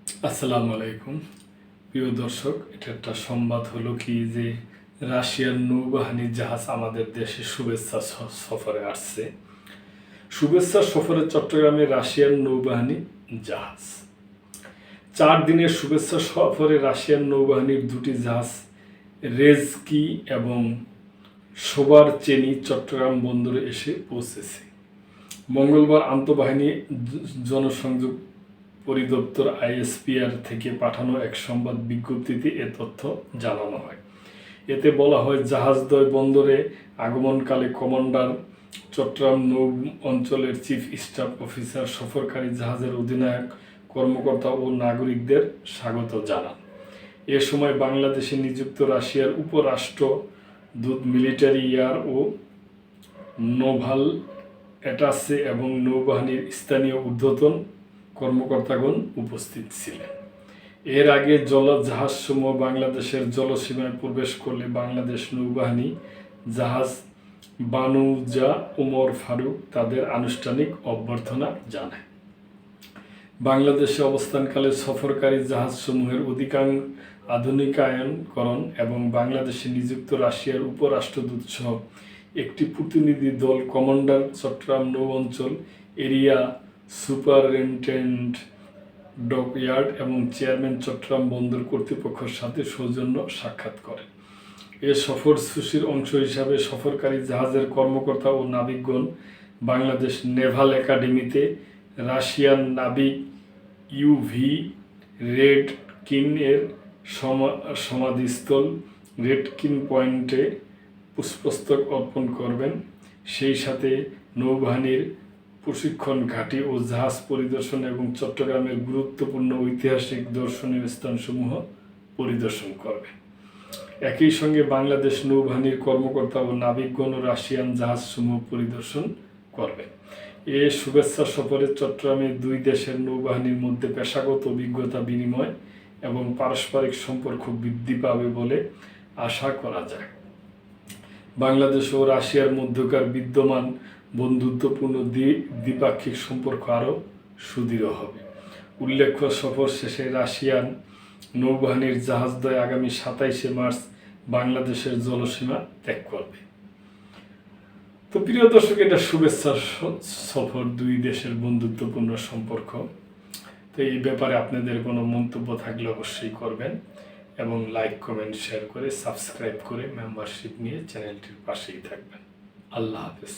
আসসালামু আলাইকুম প্রিয় দর্শক, এটা একটা সংবাদ হলো কি যে রাশিয়ার নৌবাহিনীর জাহাজ আমাদের দেশে শুভেচ্ছা সফরে আসছে। শুভেচ্ছা সফরে চট্টগ্রামে রাশিয়ার নৌবাহিনী জাহাজ 4 দিনের শুভেচ্ছা সফরে রাশিয়ার নৌবাহিনীর দুটি জাহাজ রেজকি এবং সোবারচেনি চট্টগ্রাম বন্দরে এসে পৌঁছেছে। মঙ্গলবার আন্তঃবাহিনী জনসংযোগ পরিদপ্তর আইএসপিআর থেকে পাঠানো এক সংবাদ বিজ্ঞপ্তিতে এ তথ্য জানানো হয়। এতে বলা হয়, জাহাজদ্বয় বন্দরে আগমনকালে কমান্ডার, চট্টগ্রাম নৌ অঞ্চলের চিফ স্টাফ অফিসার, সফরকারী জাহাজের অধিনায়ক, কর্মকর্তা ও নাগরিকদের স্বাগত জানান। এ সময় বাংলাদেশে নিযুক্ত রাশিয়ার উপরাষ্ট্রদূত, মিলিটারি এয়ার ও নোভাল অ্যাটাচে এবং নৌবাহিনীর স্থানীয় ঊর্ধ্বতন কর্মকর্তাগণ উপস্থিত ছিলেন। এর আগে জাহাজসমূহ বাংলাদেশের জলসীমায় প্রবেশ করলে বাংলাদেশ নৌবাহিনী জাহাজ বানুজা ওমর ফারুক তাদের আনুষ্ঠানিক অভ্যর্থনা জানায়। বাংলাদেশে অবস্থানকালে সফরকারী জাহাজসমূহের আধুনিকায়নকরণ এবং বাংলাদেশে নিযুক্ত রাশিয়ার উপরাষ্ট্রদূত সহ একটি প্রতিনিধি দল কমান্ডার, চট্টগ্রাম নৌ অঞ্চল এরিয়া সুপারিনটেন্ডেন্ট, ডকইয়ার্ড এবং চেয়ারম্যান, চট্টগ্রাম বন্দর কর্তৃপক্ষের সাথে সৌজন্য সাক্ষাৎ করেন। এ সফরসূচির অংশ হিসাবে সফরকারী জাহাজের কর্মকর্তা ও নাবিকগণ বাংলাদেশ নেভাল একাডেমিতে রাশিয়ান নাবিক ইউভি রেডকিন এর সমাধিস্থল রেডকিন পয়েন্টে পুষ্পস্তক অর্পণ করবেন। সেই সাথে নৌবাহিনীর প্রশিক্ষণ ঘাঁটি ও জাহাজ পরিদর্শন এবং চট্টগ্রামের গুরুত্বপূর্ণ ঐতিহাসিক দর্শনীয় স্থানসমূহ পরিদর্শন করবেন। একই সঙ্গে বাংলাদেশ নৌবাহিনীর কর্মকর্তা ও নাবিকগণ রাশিয়ান জাহাজসমূহ পরিদর্শন করবেন। এ শুভেচ্ছা সফরে চট্টগ্রামে দুই দেশের নৌবাহিনীর মধ্যে পেশাগত অভিজ্ঞতা বিনিময় এবং পারস্পরিক সম্পর্ক বৃদ্ধি পাবে বলে আশা করা যায়। বাংলাদেশ ও রাশিয়ার মধ্যকার বিদ্যমান বন্ধুত্বপূর্ণ দ্বিপাক্ষিক সম্পর্ক আরও সুদৃঢ় হবে। উল্লেখ্য, সফর শেষে রাশিয়ান নৌবাহিনীর জাহাজদ্বয় আগামী 27শে মার্চ বাংলাদেশের জলসীমা ত্যাগ করবে। তো প্রিয় দর্শক, এটা শুভেচ্ছা সফর, দুই দেশের বন্ধুত্বপূর্ণ সম্পর্ক। তো এই ব্যাপারে আপনাদের কোনো মন্তব্য থাকলে অবশ্যই করবেন এবং লাইক, কমেন্ট, শেয়ার করে সাবস্ক্রাইব করে মেম্বারশিপ নিয়ে চ্যানেলটির পাশেই থাকবেন। আল্লাহ হাফেজ।